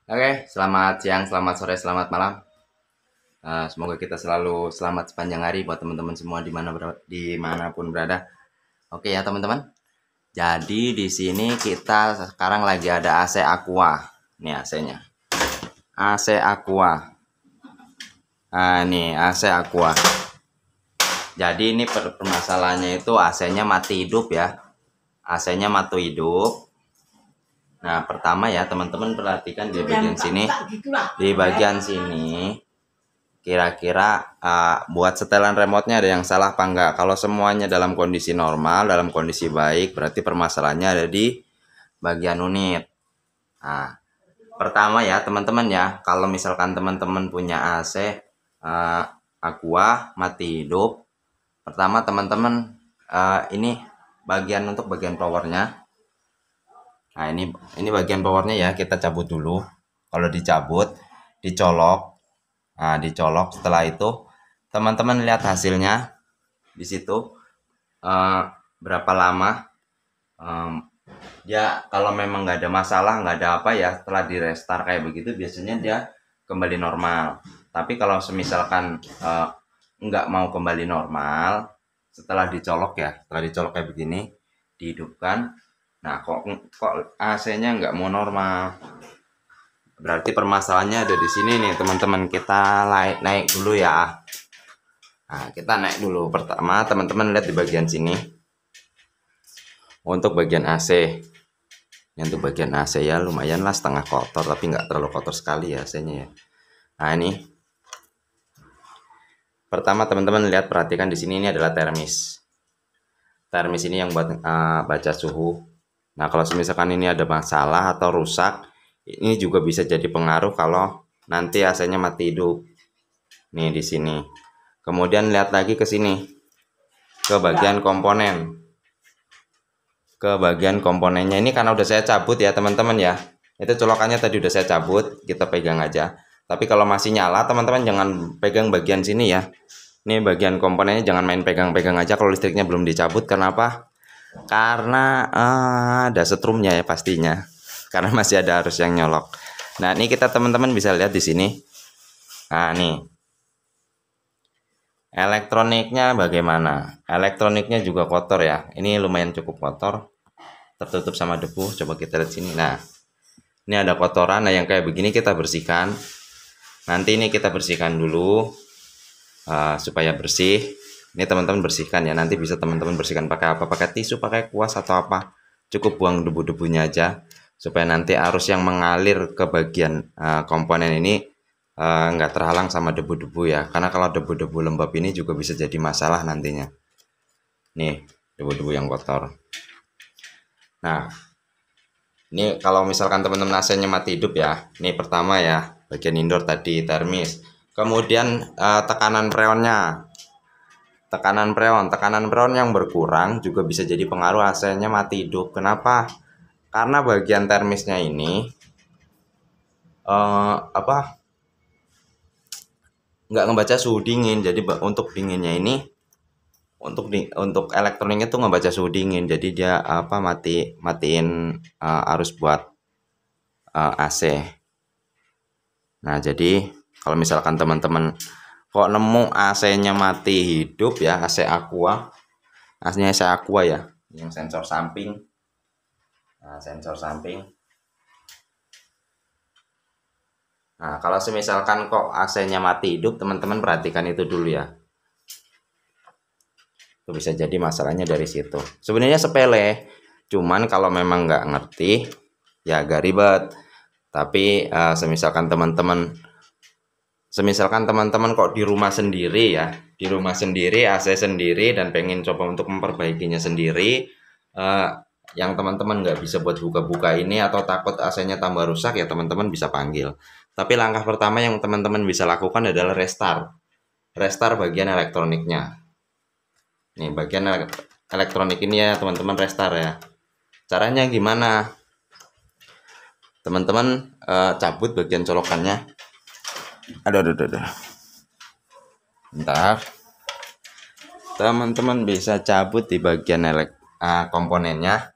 Oke, selamat siang, selamat sore, selamat malam. Semoga kita selalu selamat sepanjang hari buat teman-teman semua dimanapun berada. Oke ya teman-teman. Jadi di sini kita sekarang lagi ada AC Aqua. Nih AC-nya. AC Aqua. Nah, nih AC Aqua. Jadi ini permasalahannya itu AC-nya mati hidup ya. AC-nya mati hidup. Nah, pertama ya teman-teman perhatikan di bagian sini. Di bagian sini kira-kira buat setelan remote-nya ada yang salah apa enggak? Kalau semuanya dalam kondisi normal, dalam kondisi baik, berarti permasalahannya ada di bagian unit. Nah, pertama ya teman-teman ya, kalau misalkan teman-teman punya AC Aqua mati hidup, pertama teman-teman ini untuk bagian powernya. Nah, ini bagian powernya ya, kita cabut dulu. Kalau dicabut, dicolok. Nah, dicolok. Setelah itu, teman-teman lihat hasilnya di situ berapa lama. Dia kalau memang nggak ada masalah, nggak ada apa ya, setelah di restart kayak begitu, biasanya dia kembali normal. Tapi kalau semisalkan nggak mau kembali normal, setelah dicolok kayak begini, dihidupkan. Nah, kok AC-nya nggak mau normal? Berarti permasalahannya ada di sini nih, teman-teman. Kita naik dulu ya. Nah, kita naik dulu. Pertama, teman-teman lihat di bagian sini. Untuk bagian AC. Untuk bagian AC ya lumayan lah setengah kotor, tapi nggak terlalu kotor sekali ya AC-nya ya. Nah, ini. Pertama, teman-teman perhatikan di sini, ini adalah termis. Termis ini yang buat baca suhu. Nah, kalau misalkan ini ada masalah atau rusak, ini juga bisa jadi pengaruh kalau nanti AC-nya mati hidup. Nih di sini. Kemudian lihat lagi ke sini. Ke bagian komponen. Ke bagian komponennya ini karena udah saya cabut ya, teman-teman ya. Itu colokannya tadi udah saya cabut, kita pegang aja. Tapi kalau masih nyala, teman-teman jangan pegang bagian sini ya. Ini bagian komponennya jangan main pegang-pegang aja kalau listriknya belum dicabut. Kenapa? Karena ada setrumnya ya pastinya. Karena masih ada arus yang nyolok. Nah, ini kita teman-teman bisa lihat di sini. Nah, nih. Elektroniknya bagaimana? Elektroniknya juga kotor ya. Ini lumayan cukup kotor. Tertutup sama debu. Coba kita lihat sini. Nah, ini ada kotoran. Nah, yang kayak begini kita bersihkan. Nanti ini kita bersihkan dulu supaya bersih. Ini teman-teman bersihkan ya. Nanti bisa teman-teman bersihkan pakai apa? Pakai tisu, pakai kuas atau apa? Cukup buang debu-debunya aja supaya nanti arus yang mengalir ke bagian komponen ini nggak terhalang sama debu-debu ya. Karena kalau debu-debu lembab ini juga bisa jadi masalah nantinya. Nih, debu-debu yang kotor. Nah, ini kalau misalkan teman-teman AC-nya mati hidup ya. Ini pertama ya, bagian indoor tadi termis. Kemudian tekanan freonnya. Tekanan freon yang berkurang juga bisa jadi pengaruh AC-nya mati hidup. Kenapa? Karena bagian termisnya ini nggak ngebaca suhu dingin. Jadi untuk dinginnya ini untuk elektroniknya tuh ngebaca suhu dingin. Jadi dia matiin arus buat AC. Nah, jadi kalau misalkan teman-teman kok nemu AC-nya mati hidup ya, AC Aqua. AC-nya AC Aqua ya, yang sensor samping. Nah, sensor samping. Nah, kalau misalkan kok AC-nya mati hidup, teman-teman perhatikan itu dulu ya. Itu bisa jadi masalahnya dari situ. Sebenarnya sepele, cuman kalau memang nggak ngerti, ya agak ribet. Tapi semisalkan teman-teman kok di rumah sendiri ya, di rumah sendiri, AC sendiri, dan pengen coba untuk memperbaikinya sendiri, yang teman-teman nggak bisa buat buka-buka ini atau takut AC-nya tambah rusak ya teman-teman bisa panggil. Tapi langkah pertama yang teman-teman bisa lakukan adalah restart bagian elektroniknya. Nih bagian elektronik ini ya teman-teman restart ya. Caranya gimana? Teman-teman cabut bagian colokannya. Aduh. Bentar. Teman-teman bisa cabut di bagian komponennya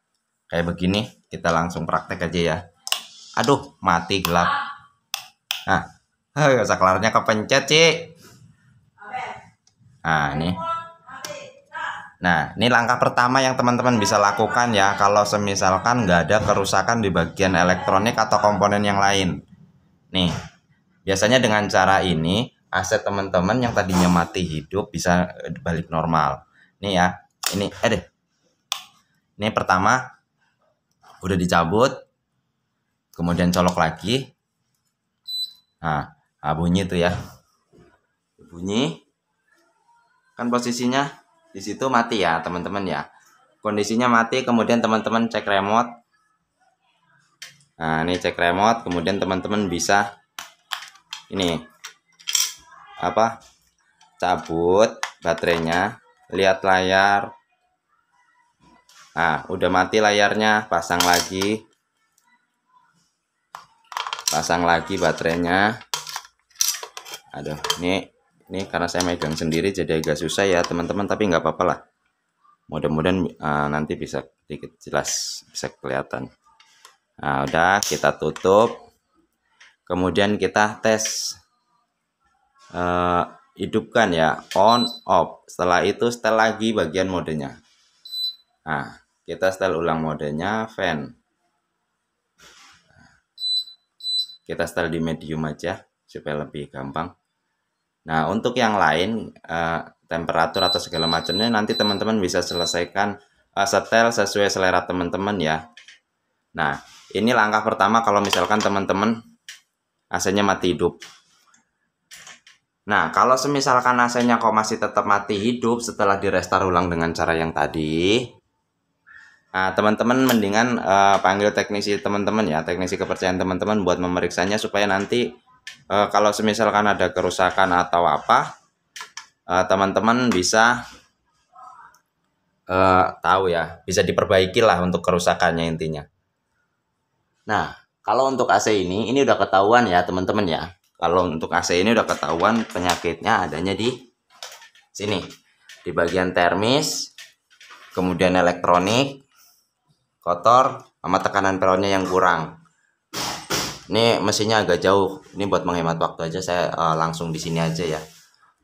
kayak begini. Kita langsung praktek aja ya. Aduh, mati gelap. Nah, saklarnya kepencet, Cik. Nah, ini. Nah, ini langkah pertama yang teman-teman bisa lakukan ya kalau semisalkan nggak ada kerusakan di bagian elektronik atau komponen yang lain. Nih, biasanya dengan cara ini aset teman-teman yang tadinya mati hidup bisa balik normal. Nih ya, ini pertama udah dicabut, kemudian colok lagi. Nah, bunyi tuh ya, bunyi. Kan posisinya di situ mati ya teman-teman ya. Kondisinya mati, kemudian teman-teman cek remote. Nah, ini cek remote, kemudian teman-teman bisa ini apa? Cabut baterainya, lihat layar. Nah, udah mati layarnya, pasang lagi baterainya. Aduh, ini karena saya megang sendiri jadi agak susah ya teman-teman, tapi nggak apa-apa lah. Mudah-mudahan nanti bisa sedikit jelas, bisa kelihatan. Nah, udah kita tutup, kemudian kita tes hidupkan ya, on off. Setelah itu setel lagi bagian modenya. Nah, kita setel ulang modenya fan. Kita setel di medium aja supaya lebih gampang. Nah, untuk yang lain temperatur atau segala macamnya nanti teman-teman bisa selesaikan setel sesuai selera teman-teman ya. Nah, ini langkah pertama kalau misalkan teman-teman AC-nya mati hidup. Nah, kalau semisalkan AC-nya kok masih tetap mati hidup setelah direstart ulang dengan cara yang tadi, nah teman-teman mendingan panggil teknisi teman-teman ya, teknisi kepercayaan teman-teman buat memeriksanya supaya nanti kalau semisalkan ada kerusakan atau apa, teman-teman bisa tahu ya, bisa diperbaiki lah untuk kerusakannya intinya. Nah, kalau untuk AC ini udah ketahuan ya teman-teman ya. Kalau untuk AC ini udah ketahuan penyakitnya adanya di sini, di bagian termis, kemudian elektronik kotor, sama tekanan peronnya yang kurang. Ini mesinnya agak jauh, ini buat menghemat waktu aja saya langsung di sini aja ya.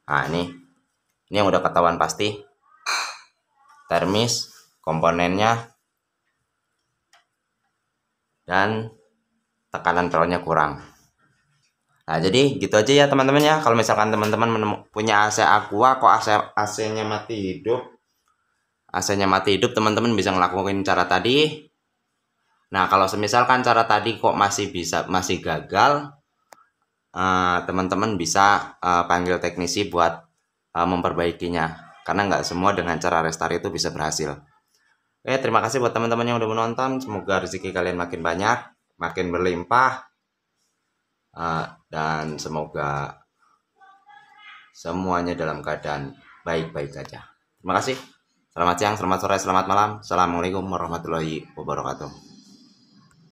Nah, ini yang udah ketahuan pasti, termis, komponennya, dan tekanan peronnya kurang. Nah, jadi gitu aja ya teman-teman ya. Kalau misalkan teman-teman punya AC Aqua kok AC-nya mati hidup, teman-teman bisa ngelakuin cara tadi. Nah, kalau semisalkan cara tadi kok masih gagal, teman-teman bisa panggil teknisi buat memperbaikinya. Karena nggak semua dengan cara restart itu bisa berhasil. Oke, terima kasih buat teman-teman yang udah menonton. Semoga rezeki kalian makin banyak, makin berlimpah. Dan semoga semuanya dalam keadaan baik-baik saja. Terima kasih. Selamat siang, selamat sore, selamat malam. Assalamualaikum warahmatullahi wabarakatuh.